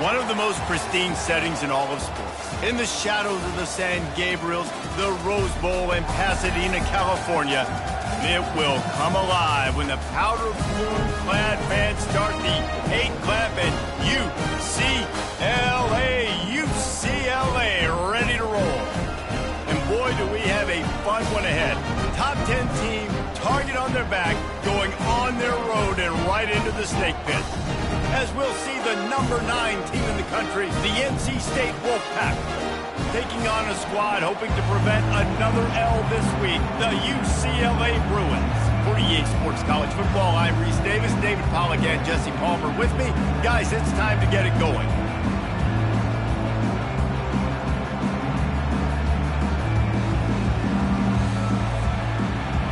One of the most pristine settings in all of sports. In the shadows of the San Gabriels, the Rose Bowl in Pasadena, California, it will come alive when the powder blue-clad fans start the hate clap and UCLA, ready to roll. And boy, do we have a fun one ahead. Top 10 team, target on their back, going on their road and right into the snake pit. As we'll see the number 9 team in the country, the NC State Wolfpack, taking on a squad hoping to prevent another L this week, the UCLA Bruins. For EA Sports College Football, I'm Reese Davis, David Pollack, and Jesse Palmer with me. Guys, it's time to get it going.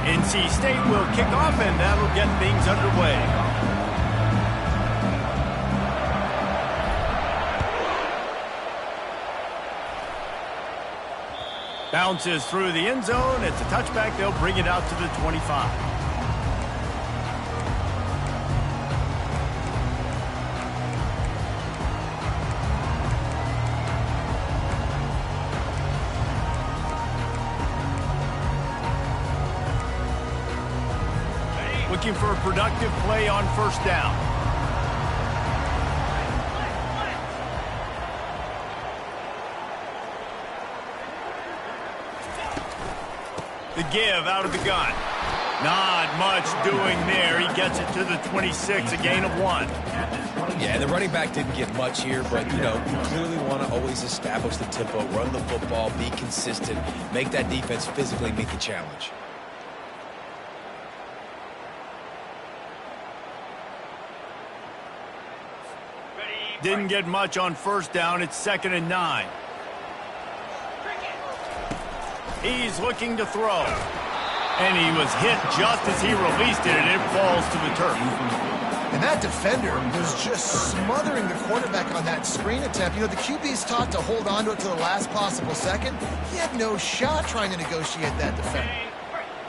NC State will kick off, and that'll get things underway. Bounces through the end zone. It's a touchback. They'll bring it out to the 25. Looking for a productive play on first down. The give out of the gun. Not much doing there. He gets it to the 26, a gain of 1. Yeah, the running back didn't get much here, but, you clearly want to always establish the tempo, run the football, be consistent, make that defense physically meet the challenge. Didn't get much on first down. It's 2nd and 9. He's looking to throw. And he was hit just as he released it, and it falls to the turf. And that defender was just smothering the quarterback on that screen attempt. The QB's taught to hold on to it to the last possible second. He had no shot trying to negotiate that defender.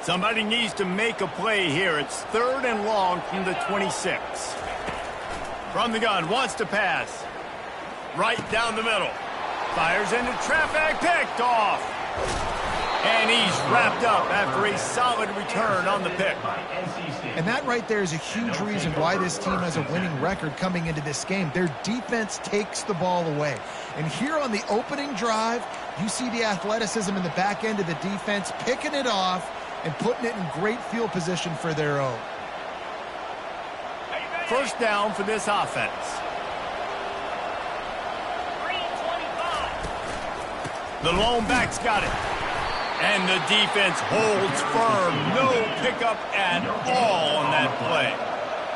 Somebody needs to make a play here. It's 3rd and long from the 26. From the gun, wants to pass. Right down the middle. Fires into traffic, picked off. And he's wrapped up after a solid return on the pick. And that right there is a huge reason why this team has a winning record coming into this game. Their defense takes the ball away. And here on the opening drive, you see the athleticism in the back end of the defense, picking it off and putting it in great field position for their own. First down for this offense. The lone back's got it. And the defense holds firm. No pickup at all on that play.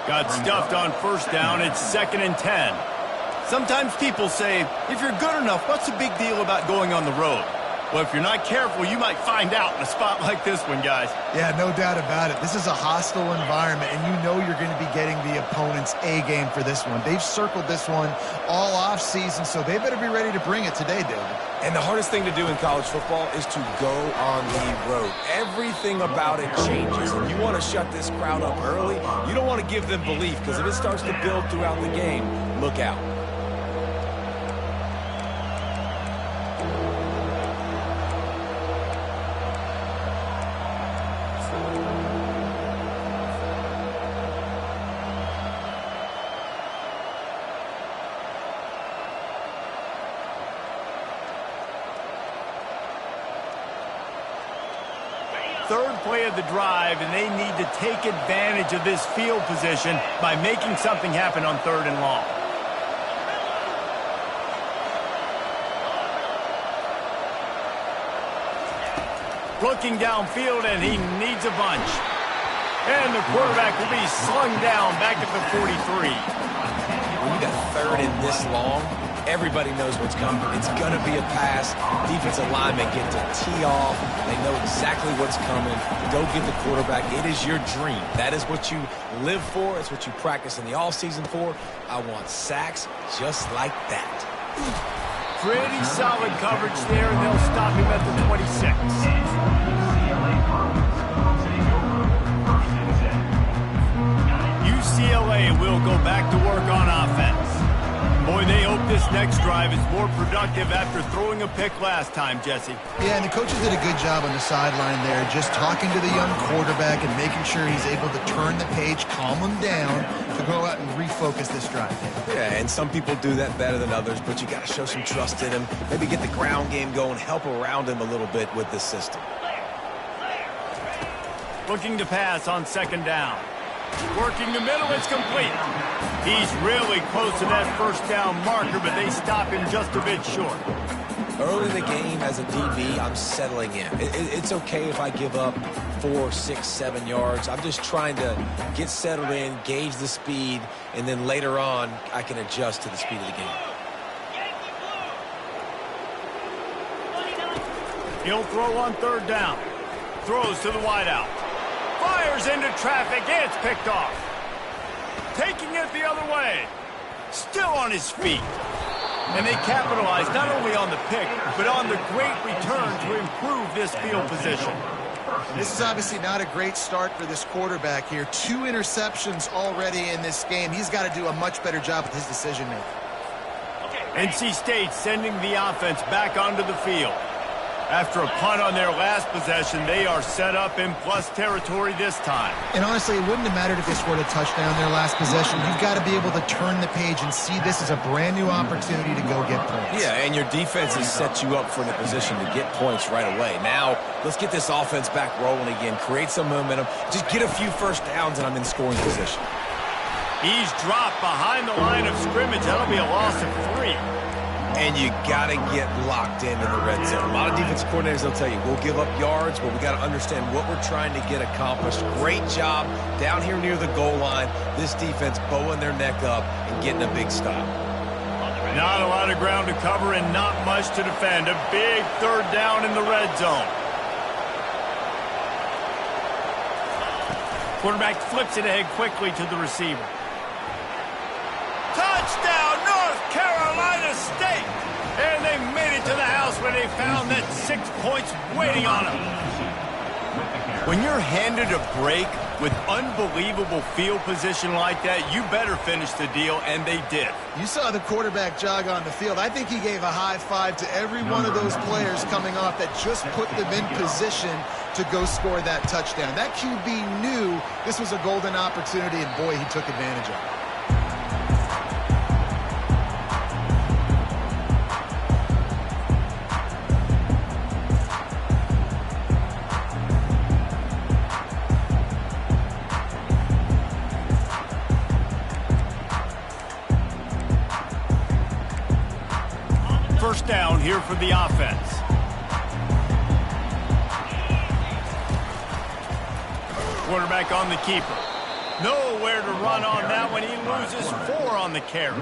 Got stuffed on first down. It's 2nd and 10. Sometimes people say, if you're good enough, what's the big deal about going on the road? Well, if you're not careful, you might find out in a spot like this one, guys. Yeah, no doubt about it. This is a hostile environment, and you know you're going to be getting the opponent's A-game for this one. They've circled this one all offseason, so they better be ready to bring it today, David. And the hardest thing to do in college football is to go on the road. Everything about it changes, and you want to shut this crowd up early. You don't want to give them belief, because if it starts to build throughout the game, look out. Third play of the drive, and they need to take advantage of this field position by making something happen on 3rd and long. Looking downfield, and he needs a bunch. And the quarterback will be slung down back at the 43. When you got 3rd and this long, everybody knows what's coming. It's going to be a pass. Defensive linemen get to tee off. They know exactly what's coming. Go get the quarterback. It is your dream. That is what you live for. It's what you practice in the offseason for. I want sacks just like that. Pretty solid coverage there, and they'll stop him at the 26. UCLA will go back to work on offense. Boy, they hope next drive is more productive after throwing a pick last time, Jesse. Yeah, and the coaches did a good job on the sideline there, just talking to the young quarterback and making sure he's able to turn the page, calm him down, to go out and refocus this drive. Yeah, and some people do that better than others, but you got to show some trust in him. Maybe get the ground game going, help around him a little bit with this system. Looking to pass on second down. Working the middle, it's complete. He's really close to that first down marker, but they stop him just a bit short. Early in the game, as a DB, I'm settling in. It's okay if I give up 4, 6, 7 yards. I'm just trying to get settled in, gauge the speed, and then later on, I can adjust to the speed of the game. He'll throw on third down. Throws to the wideout. Fires into traffic. It's picked off. Taking it the other way. Still on his feet. And they capitalize not only on the pick, but on the great return to improve this field position. This is obviously not a great start for this quarterback here. 2 interceptions already in this game. He's got to do a much better job with his decision-making. NC State sending the offense back onto the field. After a punt on their last possession, they are set up in plus territory this time. And honestly, it wouldn't have mattered if they scored a touchdown their last possession. You've got to be able to turn the page and see this as a brand new opportunity to go get points. Yeah, and your defense has set you up for the position to get points right away. Now, let's get this offense back rolling again, create some momentum, just get a few first downs, and I'm in scoring position. He's dropped behind the line of scrimmage. That'll be a loss of 3. And you got to get locked in the red zone. A lot of defensive coordinators, they'll tell you, we'll give up yards, but we got to understand what we're trying to get accomplished. Great job down here near the goal line. This defense bowing their neck up and getting a big stop. Not a lot of ground to cover and not much to defend. A big third down in the red zone. Quarterback flips it ahead quickly to the receiver. Touchdown, North Carolina State! And they made it to the house where they found that 6 points waiting on them. When you're handed a break with unbelievable field position like that, you better finish the deal, and they did. You saw the quarterback jog on the field. I think he gave a high five to every one of those players coming off that just put them in position to go score that touchdown. That QB knew this was a golden opportunity, and boy, he took advantage of it. First down here for the offense. Quarterback on the keeper. Nowhere to run on that one. He loses 4 on the carry.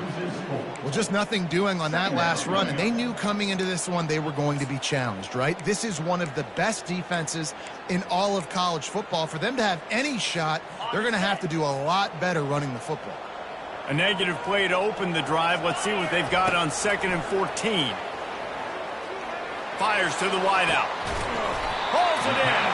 Well, just nothing doing on that last run, and they knew coming into this one they were going to be challenged, right? This is one of the best defenses in all of college football. For them to have any shot, they're going to have to do a lot better running the football. A negative play to open the drive. Let's see what they've got on 2nd and 14. Fires to the wideout. Pulls it in.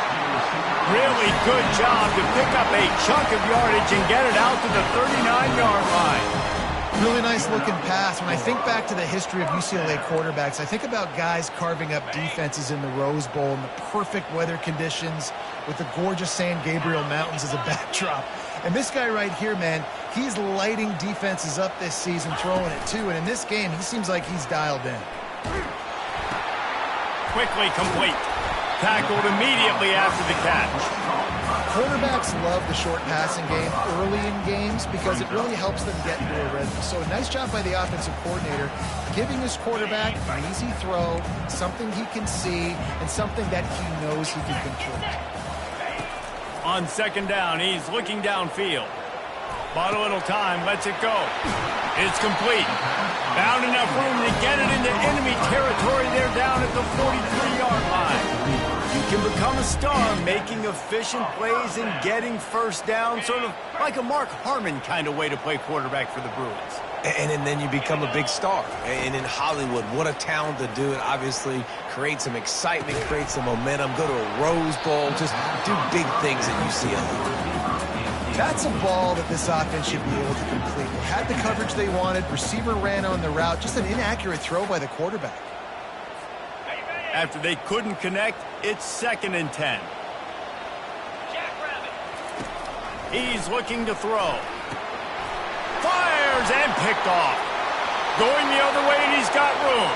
Really good job to pick up a chunk of yardage and get it out to the 39-yard line. Really nice looking pass. When I think back to the history of UCLA quarterbacks, I think about guys carving up defenses in the Rose Bowl in the perfect weather conditions with the gorgeous San Gabriel Mountains as a backdrop. And this guy right here, man, he's lighting defenses up this season, throwing it too. And in this game, he seems like he's dialed in. Quickly complete. Tackled immediately after the catch. Quarterbacks love the short passing game early in games because it really helps them get into a rhythm. So a nice job by the offensive coordinator giving his quarterback an easy throw, something he can see, and something that he knows he can control. On 2nd down, he's looking downfield. Bought a little time, lets it go. It's complete. Found enough room to get it into enemy territory. They're down at the 43-yard line. You can become a star making efficient plays and getting first down, sort of like a Mark Harmon kind of way to play quarterback for the Bruins. And then you become a big star. And in Hollywood, what a talent to do it. Obviously, create some excitement, create some momentum, go to a Rose Bowl, just do big things at UCLA. That's a ball that this offense should be able to complete. They had the coverage they wanted. Receiver ran on the route. Just an inaccurate throw by the quarterback. After they couldn't connect, it's 2nd and 10. He's looking to throw. Fires and picked off. Going the other way, and he's got room.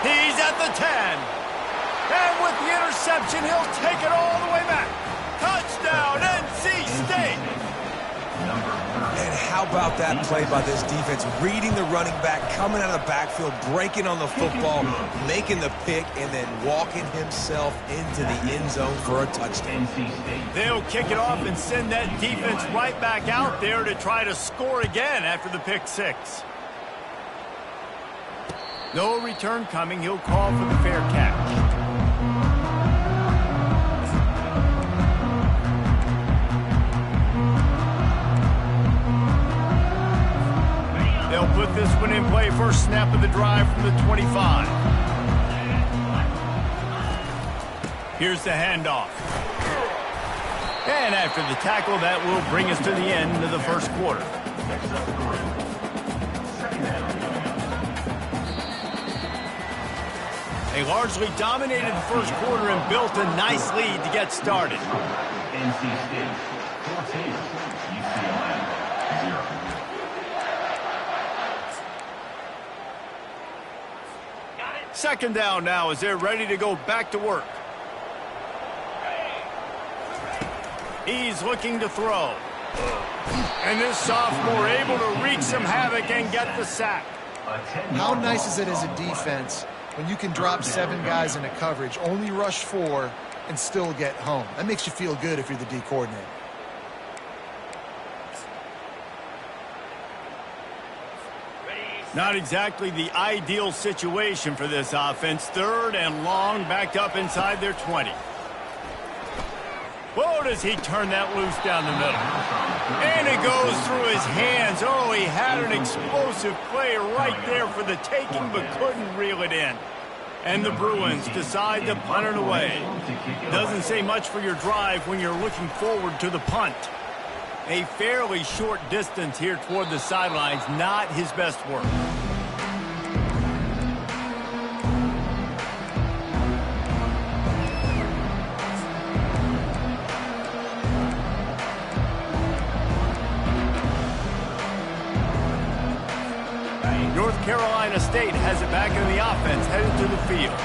He's at the 10. And with the interception, he'll take it all the way back. Touchdown, NC State. And how about that play by this defense? Reading the running back, coming out of the backfield, breaking on the football, making the pick, and then walking himself into the end zone for a touchdown. They'll kick it off and send that defense right back out there to try to score again after the pick 6. No return coming. He'll call for the fair catch. They'll put this one in play. First snap of the drive from the 25. Here's the handoff. And after the tackle, that will bring us to the end of the first quarter. They largely dominated the first quarter and built a nice lead to get started. NC State 14, UCLA 0. Second down now as they're ready to go back to work. He's looking to throw. And this sophomore able to wreak some havoc and get the sack. How nice is it as a defense when you can drop 7 guys into coverage, only rush 4, and still get home? That makes you feel good if you're the D coordinator. Not exactly the ideal situation for this offense. 3rd and long, backed up inside their 20. Whoa, does he turn that loose down the middle. And it goes through his hands. Oh, he had an explosive play right there for the taking, but couldn't reel it in. And the Bruins decide to punt it away. Doesn't say much for your drive when you're looking forward to the punt. A fairly short distance here toward the sidelines, not his best work. North Carolina State has it back in the offense, headed to the field.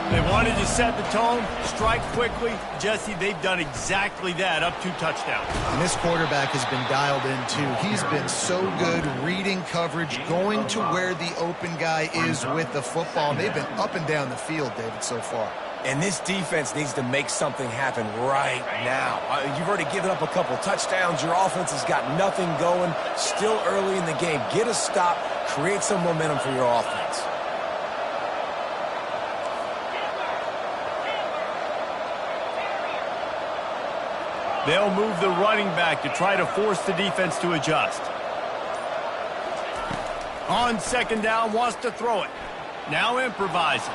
They wanted to set the tone, strike quickly. Jesse, they've done exactly that, up 2 touchdowns. And this quarterback has been dialed in, too. He's been so good reading coverage, going to where the open guy is with the football. They've been up and down the field, David, so far. And this defense needs to make something happen right now. You've already given up a couple touchdowns. Your offense has got nothing going. Still early in the game. Get a stop. Create some momentum for your offense. They'll move the running back to try to force the defense to adjust. On 2nd down, wants to throw it. Now improvising.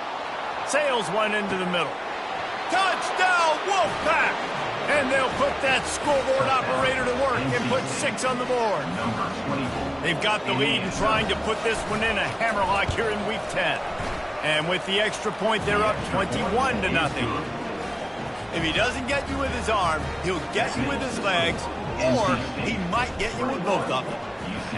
Sails one into the middle. Touchdown, Wolfpack! And they'll put that scoreboard operator to work and put 6 on the board. They've got the lead and trying to put this one in a hammerlock here in Week 10. And with the extra point, they're up 21-0. If he doesn't get you with his arm, he'll get you with his legs, or he might get you with both of them.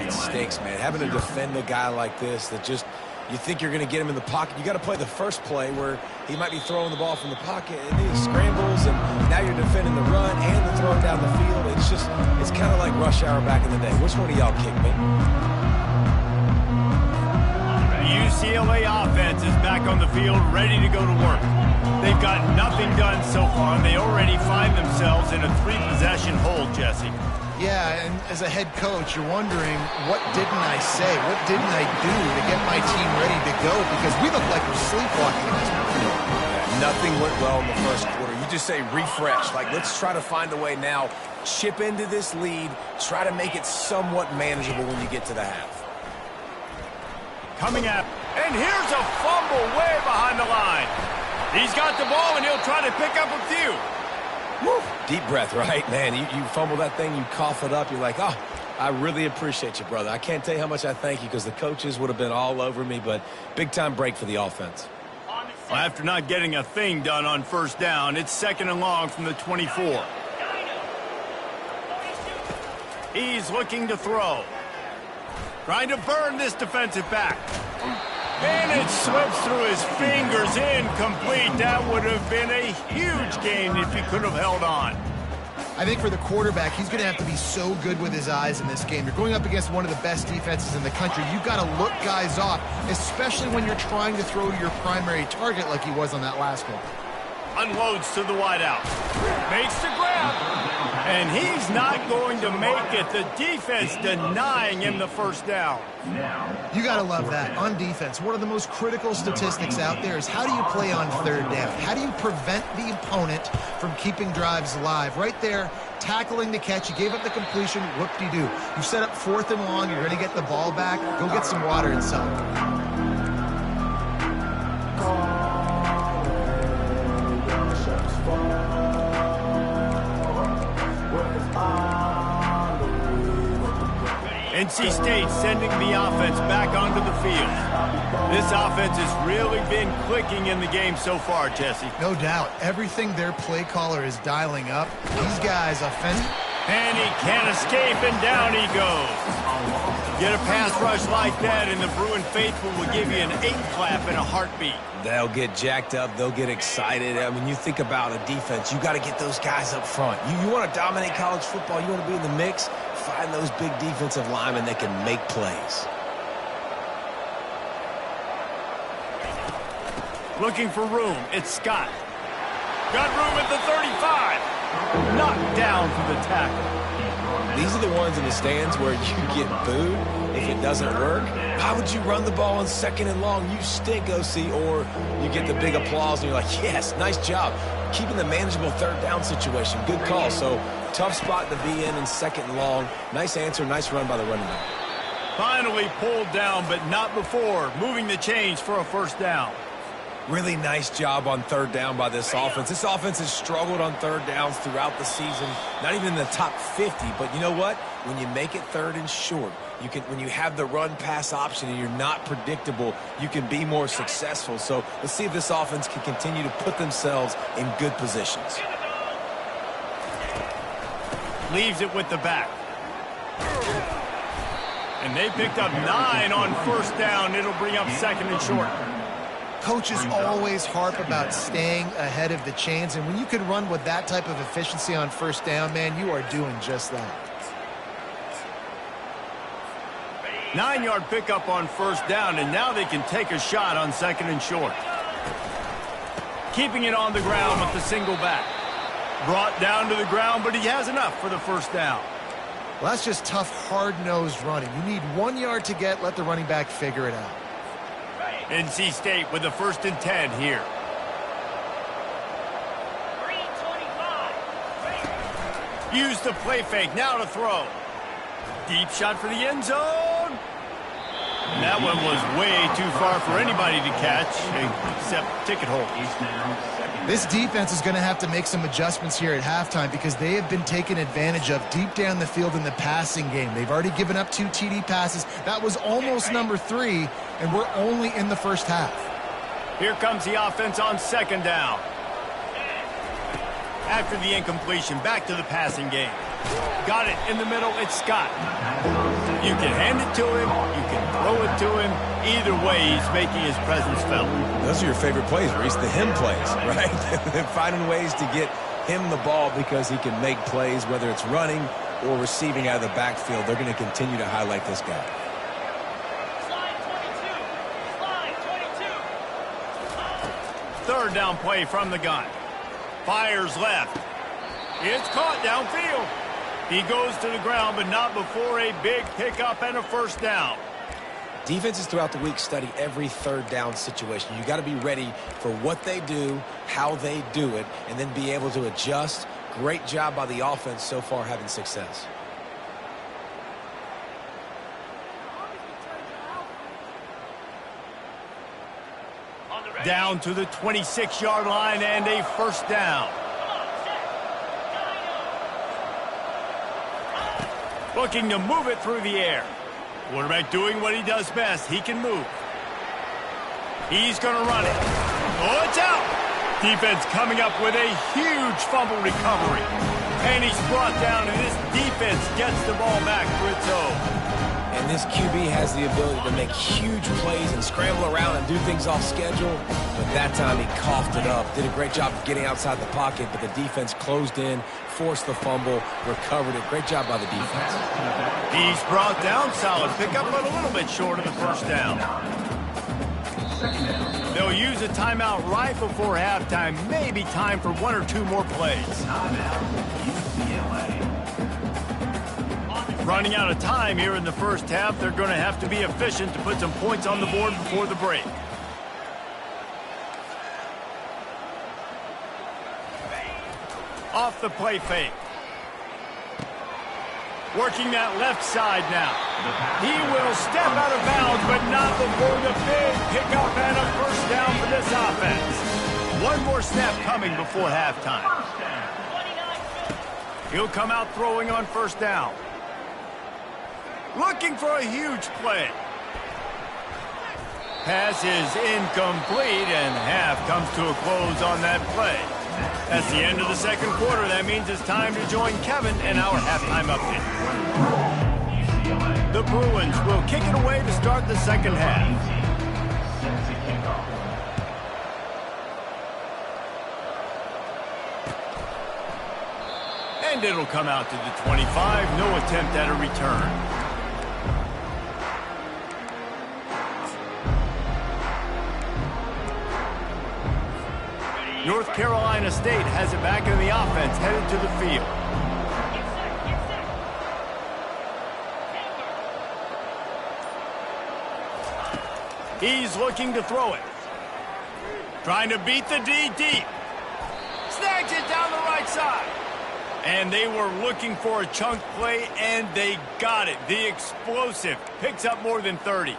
It stinks, man. Having to defend a guy like this that just, you think you're going to get him in the pocket. You got to play the first play where he might be throwing the ball from the pocket, and he scrambles, and now you're defending the run and the throw down the field. It's kind of like rush hour back in the day. Which one of y'all kicked me? The UCLA offense is back on the field, ready to go to work. They've got nothing done so far, and they already find themselves in a 3-possession hold, Jesse. Yeah, and as a head coach, you're wondering, what didn't I say? What didn't I do to get my team ready to go? Because we look like we're sleepwalking in this field. Yeah, nothing went well in the first quarter. You just say refresh. Like, let's try to find a way now. Chip into this lead. Try to make it somewhat manageable when you get to the half. Coming up, and here's a fumble way behind the line. He's got the ball, and he'll try to pick up a few. Woo. Deep breath, right? Man, you fumble that thing, you cough it up, you're like, oh, I really appreciate you, brother. I can't tell you how much I thank you because the coaches would have been all over me, but big-time break for the offense. Well, after not getting a thing done on first down, it's 2nd and long from the 24. He's looking to throw. Trying to burn this defensive back. And it slips through his fingers, incomplete. That would have been a huge gain if he could have held on. I think for the quarterback, he's going to have to be so good with his eyes in this game. You're going up against one of the best defenses in the country. You've got to look guys off, especially when you're trying to throw to your primary target like he was on that last one. Unloads to the wideout. Makes the grab. And he's not going to make it. The defense denying him the first down. You got to love that. On defense, one of the most critical statistics out there is how do you play on third down? How do you prevent the opponent from keeping drives alive? Right there, tackling the catch. You gave up the completion. Whoop-de-doo. You set up 4th and long. You're going to get the ball back. Go get some water and celebrate. NC State sending the offense back onto the field. This offense has really been clicking in the game so far, Jesse. No doubt. Everything their play caller is dialing up. These guys offensive. And he can't escape, and down he goes. Get a pass rush like that, and the Bruin faithful will give you an 8 clap in a heartbeat. They'll get jacked up. They'll get excited. I mean, you think about a defense. You got to get those guys up front. You want to dominate college football. You want to be in the mix. Find those big defensive linemen that can make plays. Looking for room. It's Scott. Got room at the 35. Knocked down for the tackle. These are the ones in the stands where you get booed if it doesn't work. Why would you run the ball on 2nd and long? You stink, OC. Or you get the big applause and you're like, yes, nice job. Keeping the manageable 3rd down situation. Good call. So tough spot to be in 2nd and long. Nice answer, nice run by the running back. Finally pulled down, but not before. Moving the chains for a 1st down. Really nice job on 3rd down by this offense. This offense has struggled on 3rd downs throughout the season. Not even in the top 50, but you know what? When you make it 3rd and short, you can. When you have the run-pass option and you're not predictable, you can be more successful. So let's see if this offense can continue to put themselves in good positions. Leaves it with the back. And they picked up 9 on 1st down. It'll bring up 2nd and short. Coaches always harp about staying ahead of the chains, and when you can run with that type of efficiency on 1st down, man, you are doing just that. 9-yard pickup on 1st down, and now they can take a shot on 2nd and short. Keeping it on the ground with the single back. Brought down to the ground, but he has enough for the 1st down. Well, that's just tough, hard-nosed running. You need 1 yard to get, let the running back figure it out. NC State with the 1st and 10 here. Use the play fake, now to throw. Deep shot for the end zone. That one was way too far for anybody to catch, except ticket holders. This defense is going to have to make some adjustments here at halftime because they have been taken advantage of deep down the field in the passing game. They've already given up 2 TD passes. That was almost number 3, and we're only in the 1st half. Here comes the offense on 2nd down. After the incompletion, back to the passing game. Got it in the middle, it's Scott. You can hand it to him, you can throw it to him. Either way, he's making his presence felt. Those are your favorite plays, Reese, the him plays, right? Finding ways to get him the ball because he can make plays, whether it's running or receiving out of the backfield. They're going to continue to highlight this guy. Third down play from the gun. Fires left. It's caught downfield. He goes to the ground, but not before a big pickup and a 1st down. Defenses throughout the week study every 3rd down situation. You got to be ready for what they do, how they do it, and then be able to adjust. Great job by the offense so far having success. Down to the 26-yard line and a 1st down. Looking to move it through the air. Quarterback doing what he does best. He can move. He's going to run it. Oh, it's out. Defense coming up with a huge fumble recovery. And he's brought down, and this defense gets the ball back for its own. And this QB has the ability to make huge plays and scramble around and do things off schedule. But that time he coughed it up. Did a great job of getting outside the pocket, but the defense closed in, forced the fumble, recovered it. Great job by the defense. He's brought down. Solid pickup, but a little bit short of the first down. They'll use a timeout right before halftime. Maybe time for one or two more plays. UCLA. Running out of time here in the first half. They're going to have to be efficient to put some points on the board before the break. Off the play fake. Working that left side now. He will step out of bounds, but not before the big pickup and a first down for this offense. One more snap coming before halftime. He'll come out throwing on first down. Looking for a huge play. Pass is incomplete, and half comes to a close on that play. That's the end of the second quarter. That means it's time to join Kevin in our halftime update. The Bruins will kick it away to start the second half. And it'll come out to the 25. No attempt at a return. North Carolina State has it back in the offense, headed to the field. He's looking to throw it. Trying to beat the D deep. Snags it down the right side. And they were looking for a chunk play, and they got it. The explosive picks up more than 30.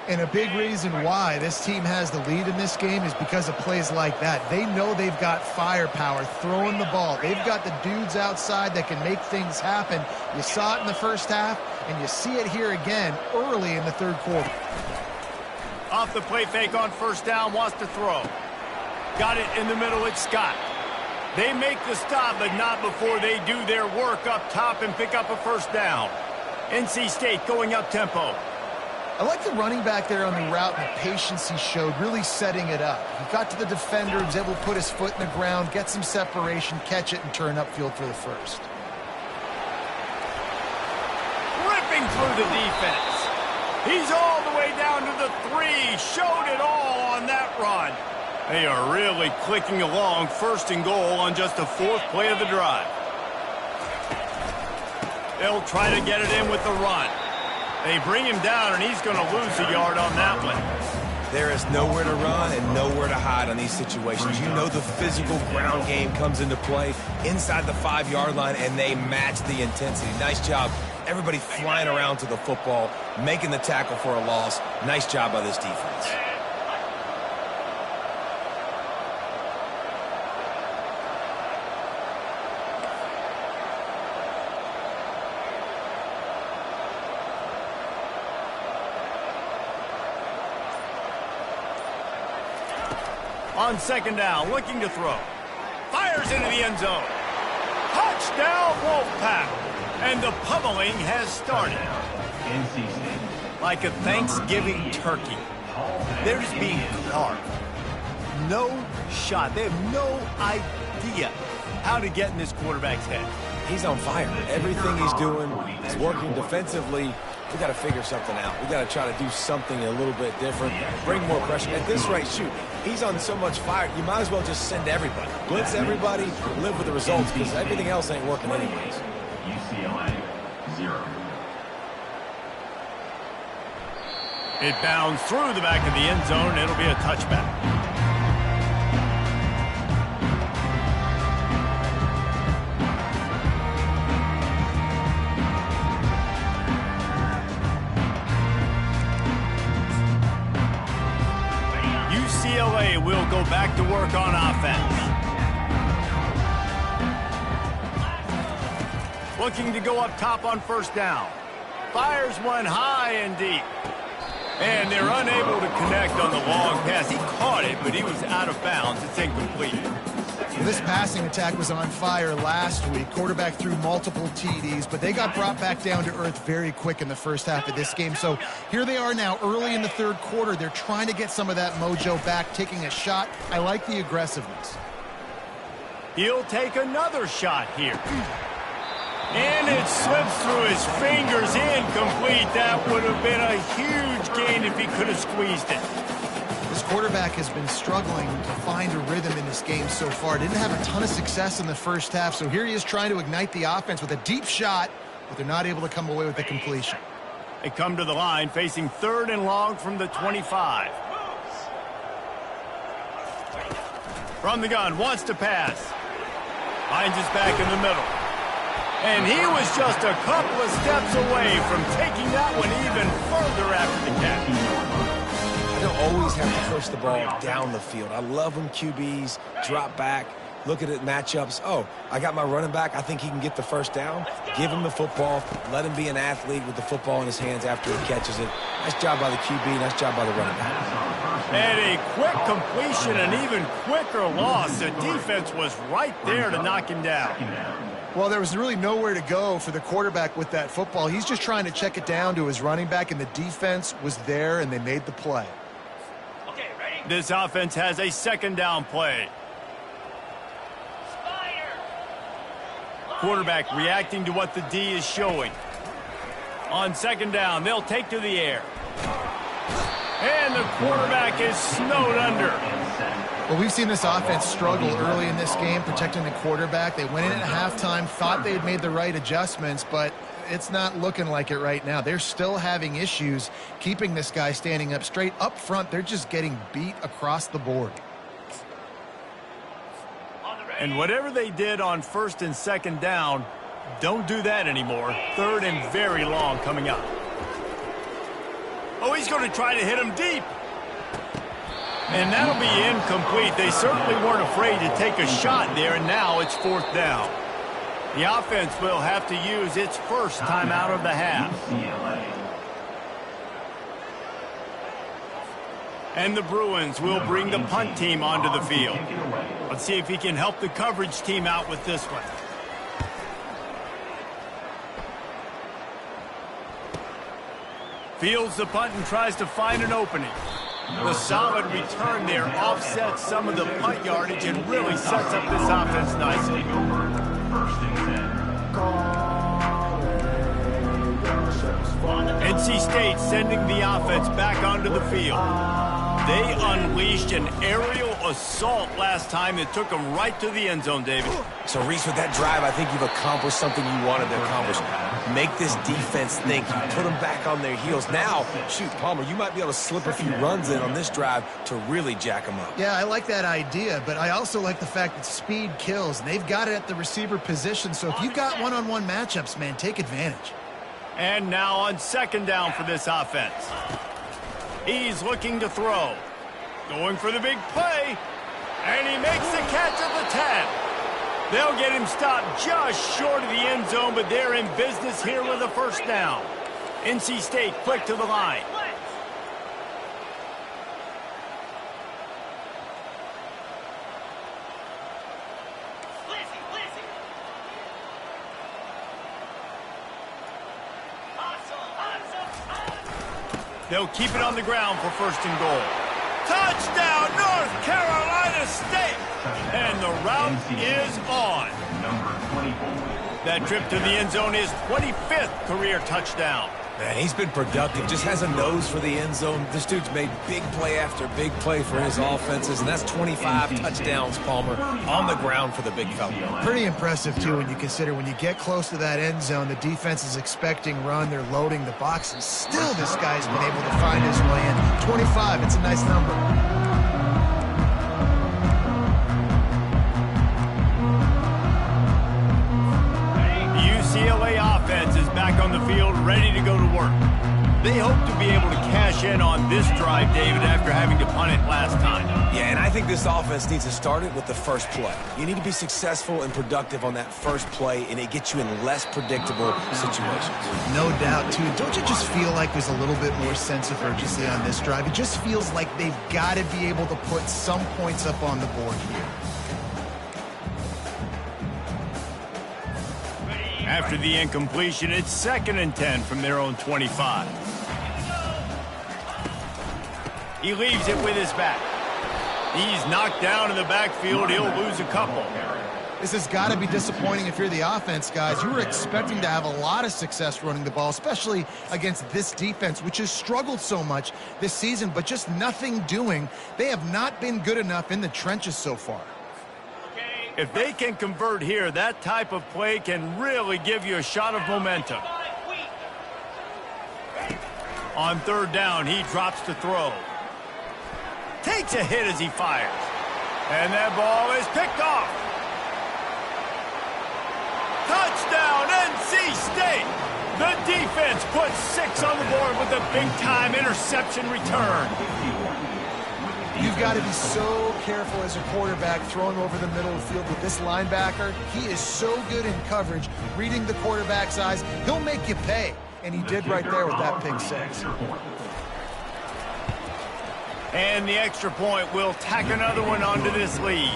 And a big reason why this team has the lead in this game is because of plays like that. They know they've got firepower throwing the ball. They've got the dudes outside that can make things happen. You saw it in the first half, and you see it here again early in the third quarter. Off the play fake on first down, wants to throw. Got it in the middle, it's Scott. They make the stop, but not before they do their work up top and pick up a first down. NC State going up tempo. I like the running back there on the route and the patience he showed, really setting it up. He got to the defender, was able to put his foot in the ground, get some separation, catch it, and turn upfield for the first. Ripping through the defense. He's all the way down to the 3. Showed it all on that run. They are really clicking along, first and goal on just the 4th play of the drive. They'll try to get it in with the run. They bring him down, and he's going to lose a yard on that one. There is nowhere to run and nowhere to hide on these situations. You know the physical ground game comes into play inside the 5-yard line, and they match the intensity. Nice job. Everybody flying around to the football, making the tackle for a loss. Nice job by this defense. On second down, looking to throw. Fires into the end zone. Touchdown, Wolfpack. And the pummeling has started. Like a Thanksgiving turkey. They're just being carved. No shot. They have no idea how to get in this quarterback's head. He's on fire. Everything he's doing is working defensively. We got to figure something out. We got to try to do something a little bit different. Bring more pressure. At this rate, shoot, he's on so much fire, you might as well just send everybody. Blitz everybody, live with the results, because everything else ain't working anyways. UCLA, 0. It bounds through the back of the end zone. It'll be a touchback. UCLA will go back to work on offense. looking to go up top on first down. Fires one high and deep. And they're unable to connect on the long pass. He caught it, but he was out of bounds. It's incomplete. This passing attack was on fire last week. Quarterback threw multiple TDs, but they got brought back down to earth very quick in the first half of this game. So here they are now early in the third quarter. They're trying to get some of that mojo back, taking a shot. I like the aggressiveness. He'll take another shot here. And it slips through his fingers, incomplete. That would have been a huge gain if he could have squeezed it. This quarterback has been struggling to find a rhythm in this game so far. Didn't have a ton of success in the first half, so here he is trying to ignite the offense with a deep shot, but they're not able to come away with the completion. They come to the line facing 3rd and long from the 25. From the gun, wants to pass. Finds his back in the middle. And he was just a couple of steps away from taking that one even further after the catch. I don't always have to push the ball down the field. I love when QBs drop back, look at it matchups. Oh, I got my running back. I think he can get the first down. Give him the football. Let him be an athlete with the football in his hands after he catches it. Nice job by the QB. Nice job by the running back. And a quick completion, an even quicker loss. The defense was right there to knock him down. Well, there was really nowhere to go for the quarterback with that football. He's just trying to check it down to his running back, and the defense was there, and they made the play. Okay, ready? This offense has a 2nd down play. Quarterback reacting to what the D is showing. On 2nd down, they'll take to the air. And the quarterback is snowed under. Well, we've seen this offense struggle early in this game, protecting the quarterback. They went in at halftime, thought they had made the right adjustments, but it's not looking like it right now. They're still having issues keeping this guy standing up straight. Up front, they're just getting beat across the board. And whatever they did on 1st and 2nd down, don't do that anymore. 3rd and very long coming up. Oh, he's going to try to hit him deep. And that'll be incomplete. They certainly weren't afraid to take a shot there, and now it's 4th down. The offense will have to use its first timeout of the half. And the Bruins will bring the punt team onto the field. Let's see if he can help the coverage team out with this one. Fields the punt and tries to find an opening. The solid return there offsets some of the punt yardage and really sets up this offense nicely. NC State sending the offense back onto the field. They unleashed an aerial assault last time that took them right to the end zone, David. So, Reese, with that drive, I think you've accomplished something you wanted to accomplish. Make this defense think. You put them back on their heels. Now, shoot, Palmer, you might be able to slip a few runs in on this drive to really jack them up. Yeah, I like that idea, but I also like the fact that speed kills, and they've got it at the receiver position. So if you've got one-on-one matchups, man, take advantage. And now on 2nd down for this offense. He's looking to throw. Going for the big play. And he makes the catch at the 10. They'll get him stopped just short of the end zone, but they're in business here with a 1st down. NC State quick to the line. They'll keep it on the ground for 1st and goal. Touchdown, North Carolina State! And the route is on. That trip to the end zone is 25th career touchdown. Man, he's been productive. Just has a nose for the end zone. This dude's made big play after big play for his offenses, and that's 25 touchdowns, Palmer, on the ground for the big fella. Pretty impressive, too, when you consider when you get close to that end zone, the defense is expecting run, they're loading the box, and still this guy's been able to find his way in. 25, it's a nice number. UCLA offense is back on the field, ready to go to work. They hope to be able to cash in on this drive, David, after having to punt it last time. Yeah, and I think this offense needs to start it with the first play. You need to be successful and productive on that first play, and it gets you in less predictable situations. No doubt, too. Don't you just feel like there's a little bit more sense of urgency on this drive? It just feels like they've got to be able to put some points up on the board here. After the incompletion, it's 2nd and 10 from their own 25. He leaves it with his back. He's knocked down in the backfield. He'll lose a couple. This has got to be disappointing if you're the offense, guys. You were expecting to have a lot of success running the ball, especially against this defense, which has struggled so much this season, but just nothing doing. They have not been good enough in the trenches so far. If they can convert here, that type of play can really give you a shot of momentum. On 3rd down, he drops to throw. Takes a hit as he fires. And that ball is picked off. Touchdown, NC State! The defense puts 6 on the board with a big-time interception return. You've got to be so careful as a quarterback throwing over the middle of the field with this linebacker. He is so good in coverage, reading the quarterback's eyes. He'll make you pay, and he did right there with that pick 6. And the extra point will tack another one onto this lead.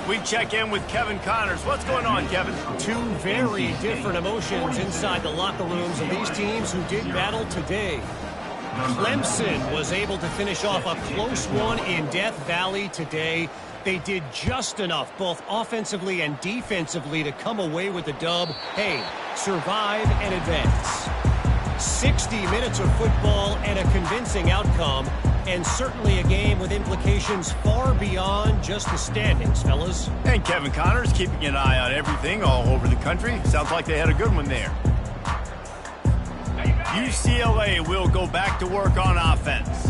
We check in with Kevin Connors. What's going on, Kevin? Two very different emotions inside the locker rooms of these teams who did battle today. Clemson was able to finish off a close one in Death Valley today. They did just enough, both offensively and defensively, to come away with the dub. Hey, survive and advance. 60 minutes of football and a convincing outcome, and certainly a game with implications far beyond just the standings, fellas. And Kevin Connors keeping an eye on everything all over the country. Sounds like they had a good one there. UCLA will go back to work on offense.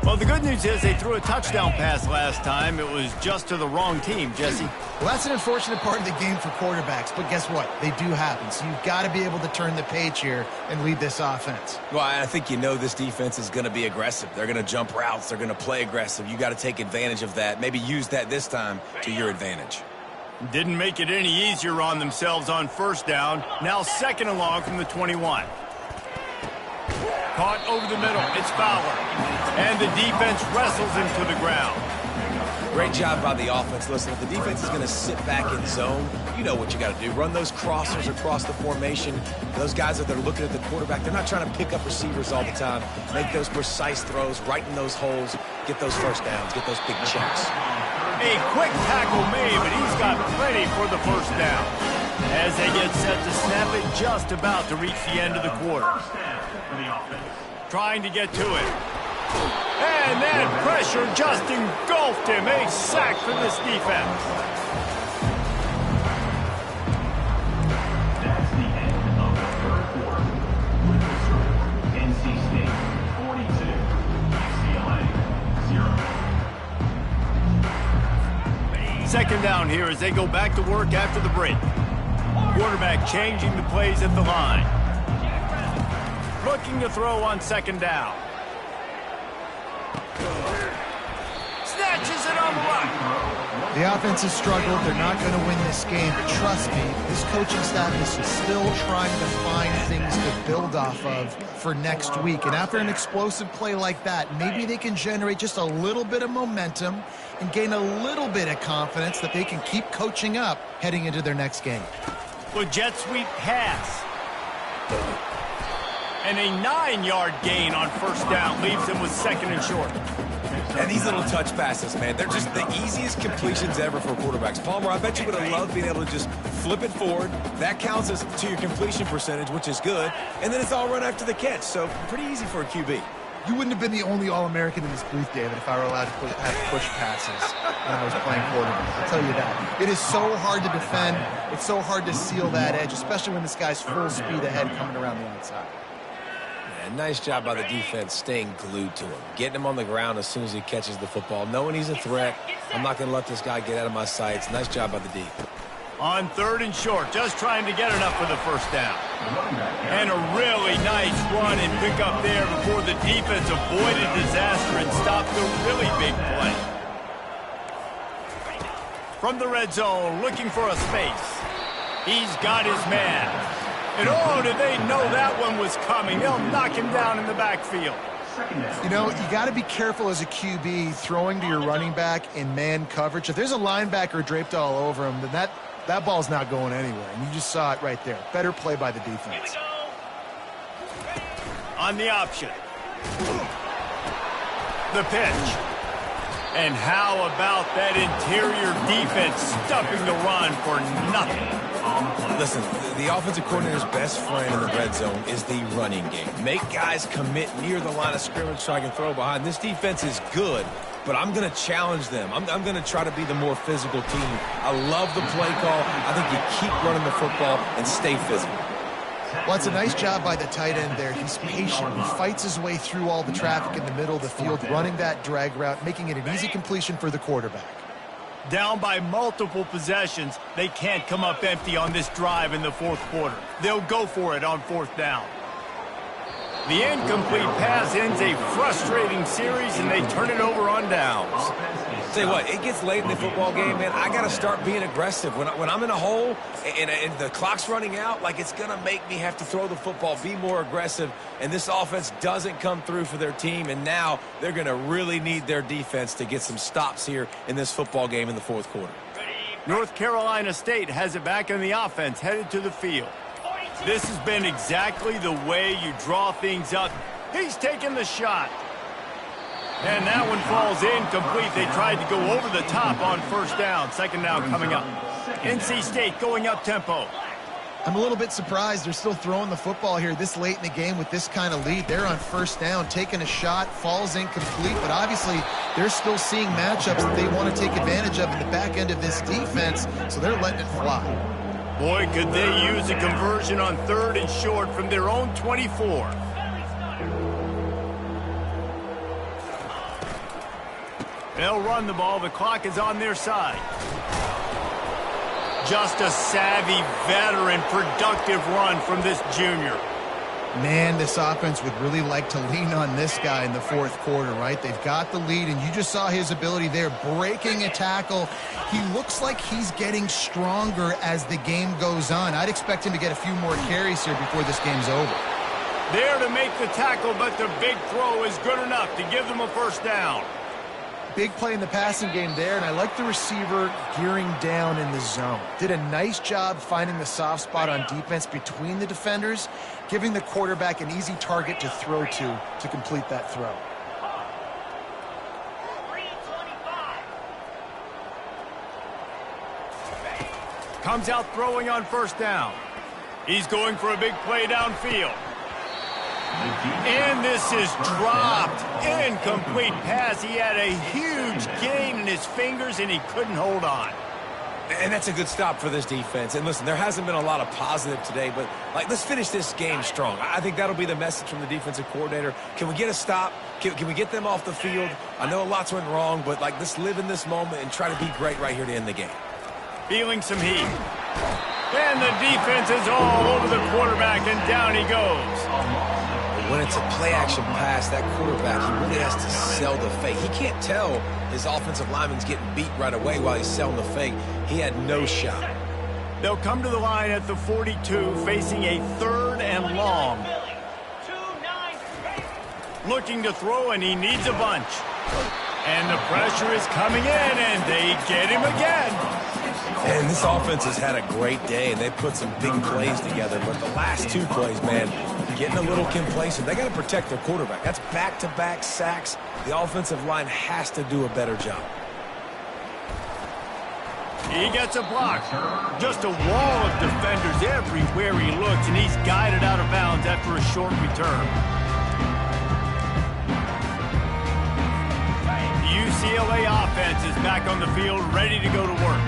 Well, the good news is they threw a touchdown pass last time. It was just to the wrong team, Jesse. Well, that's an unfortunate part of the game for quarterbacks, but guess what? They do happen, so you've got to be able to turn the page here and lead this offense. Well, I think you know this defense is going to be aggressive. They're going to jump routes. They're going to play aggressive. You got to take advantage of that. Maybe use that this time to your advantage. Didn't make it any easier on themselves on 1st down. Now 2nd and long from the 21. Caught over the middle. It's Fowler. And the defense wrestles him to the ground. Great job by the offense. Listen, if the defense is going to sit back in zone, you know what you got to do. Run those crossers across the formation. Those guys that are looking at the quarterback, they're not trying to pick up receivers all the time. Make those precise throws, right in those holes, get those 1st downs, get those big checks. A quick tackle made, but he's got plenty for the 1st down. As they get set to snap it, just about to reach the end of the quarter. Trying to get to it. And that pressure just engulfed him. A sack for this defense. That's the end of the 3rd quarter. With the score, NC State 42, UCLA 0. 2nd down here as they go back to work after the break. Quarterback changing the plays at the line. Looking to throw on 2nd down. Snatches it on the run. The offense has struggled. They're not going to win this game, but trust me, this coaching staff is still trying to find things to build off of for next week. And after an explosive play like that, maybe they can generate just a little bit of momentum and gain a little bit of confidence that they can keep coaching up heading into their next game. Well, jet sweep pass. And a 9-yard gain on 1st down leaves them with 2nd and short. And these little touch passes, man, they're just the easiest completions ever for quarterbacks. Palmer, I bet you would have loved being able to just flip it forward. That counts as to your completion percentage, which is good. And then it's all run after the catch, so pretty easy for a QB. You wouldn't have been the only All-American in this booth, David, if I were allowed to have push passes when I was playing quarterback. I'll tell you that. It is so hard to defend. It's so hard to seal that edge, especially when this guy's full speed ahead coming around the outside. Yeah, nice job by the defense staying glued to him. Getting him on the ground as soon as he catches the football. Knowing he's a threat. I'm not going to let this guy get out of my sights. Nice job by the D. On 3rd and short, just trying to get enough for the first down. And a really nice run and pick up there before the defense avoided disaster and stopped the really big play. From the red zone, looking for a space. He's got his man. And oh, did they know that one was coming? They'll knock him down in the backfield. You know, you got to be careful as a QB throwing to your running back in man coverage. If there's a linebacker draped all over him, then that ball's not going anywhere. And you just saw it right there. Better play by the defense. On the option. The pitch. And how about that interior defense stuffing the run for nothing? Listen, the offensive coordinator's best friend in the red zone is the running game. Make guys commit near the line of scrimmage so I can throw behind. This defense is good, but I'm going to challenge them. I'm going to try to be the more physical team. I love the play call. I think you keep running the football and stay physical. Well, it's a nice job by the tight end there. He's patient. He fights his way through all the traffic in the middle of the field, running that drag route, making it an easy completion for the quarterback. Down by multiple possessions, they can't come up empty on this drive in the 4th quarter. They'll go for it on 4th down. The incomplete pass ends a frustrating series, and they turn it over on downs. Tell you what, it gets late in the football game, man. I got to start being aggressive. When I'm in a hole and the clock's running out, like, it's going to make me have to throw the football, be more aggressive, and this offense doesn't come through for their team, and now they're going to really need their defense to get some stops here in this football game in the 4th quarter. North Carolina State has it back in the offense, headed to the field. This has been exactly the way you draw things up. He's taking the shot. And that one falls incomplete. They tried to go over the top on 1st down. 2nd down coming up. NC State going up tempo. I'm a little bit surprised they're still throwing the football here this late in the game with this kind of lead. They're on 1st down, taking a shot, falls incomplete, but obviously they're still seeing matchups that they want to take advantage of in the back end of this defense, so they're letting it fly. Boy, could they use a conversion on 3rd and short from their own 24. They'll run the ball. The clock is on their side. Just a savvy, veteran, productive run from this junior. Man, this offense would really like to lean on this guy in the 4th quarter, right? They've got the lead, and you just saw his ability there, breaking a tackle. He looks like he's getting stronger as the game goes on. I'd expect him to get a few more carries here before this game's over. There to make the tackle, but the big throw is good enough to give them a 1st down. Big play in the passing game there, and I like the receiver gearing down in the zone. Did a nice job finding the soft spot on defense between the defenders, giving the quarterback an easy target to throw to complete that throw. Comes out throwing on 1st down. He's going for a big play downfield. And this is dropped. Incomplete pass. He had a huge gain in his fingers, and he couldn't hold on. And that's a good stop for this defense. And listen, there hasn't been a lot of positive today, but let's finish this game strong. I think that'll be the message from the defensive coordinator. Can we get a stop? Can we get them off the field? I know lots went wrong, but let's live in this moment and try to be great right here to end the game. Feeling some heat. And the defense is all over the quarterback, and down he goes. When it's a play-action pass, that quarterback, he really has to sell the fake. He can't tell his offensive lineman's getting beat right away while he's selling the fake. He had no shot. They'll come to the line at the 42, facing a 3rd and long. Looking to throw, and he needs a bunch. And the pressure is coming in, and they get him again. And this offense has had a great day, and they put some big plays together. But the last 2 plays, man, getting a little complacent. They got to protect their quarterback. That's back-to-back sacks. The offensive line has to do a better job. He gets a block. Just a wall of defenders everywhere he looks, and he's guided out of bounds after a short return. The UCLA offense is back on the field, ready to go to work.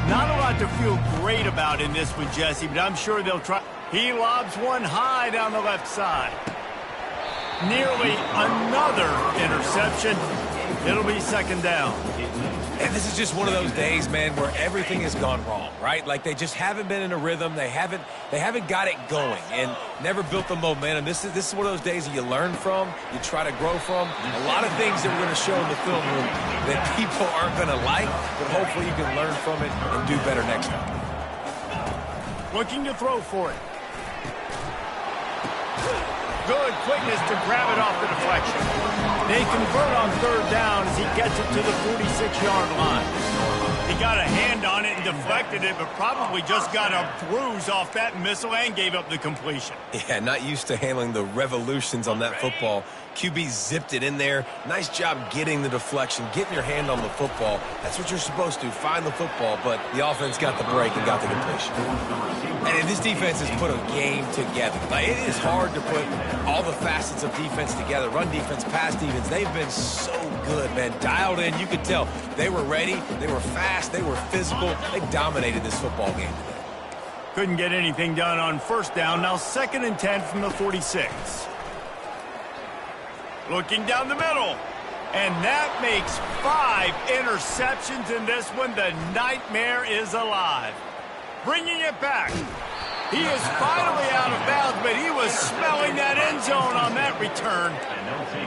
Not a lot to feel great about in this one, Jesse, but I'm sure they'll try. He lobs one high down the left side. Nearly another interception. It'll be 2nd down. And this is just one of those days, man, where everything has gone wrong, right? Like they just haven't been in a rhythm. They haven't got it going and never built the momentum. This is one of those days that you learn from, you try to grow from. A lot of things that we're going to show in the film room that people aren't going to like, but hopefully you can learn from it and do better next time. Looking to throw for it. Good quickness to grab it off the deflection. They convert on third down as he gets it to the 46-yard line. He got a hand on it and deflected it, but probably just got a bruise off that missile and gave up the completion. Yeah, not used to handling the revolutions on that football. QB zipped it in there. Nice job getting the deflection, getting your hand on the football. That's what you're supposed to, find the football, but the offense got the break and got the completion. And this defense has put a game together. Like, it is hard to put all the facets of defense together. Run defense, pass defense. They've been so good, man. Dialed in. You could tell they were ready. They were fast. They were physical. They dominated this football game today. Couldn't get anything done on first down. Now 2nd and 10 from the 46. Looking down the middle. And that makes 5 interceptions in this one. The nightmare is alive. Bringing it back. He is finally out of bounds, but he was smelling that end zone on that return.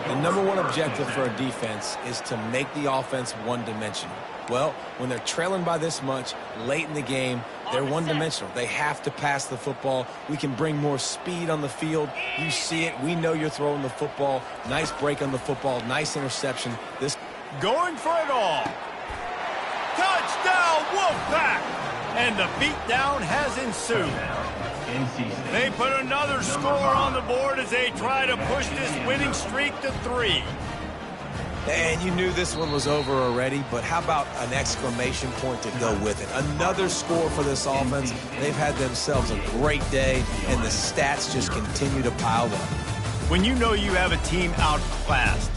The number one objective for a defense is to make the offense one-dimensional. Well, when they're trailing by this much late in the game, they're one-dimensional. They have to pass the football. We can bring more speed on the field. You see it. We know you're throwing the football. Nice break on the football. Nice interception. This going for it all. Touchdown, Wolfpack! And the beatdown has ensued. They put another score on the board as they try to push this winning streak to 3. And you knew this one was over already, but how about an exclamation point to go with it? Another score for this offense. They've had themselves a great day, and the stats just continue to pile up. When you know you have a team outclassed,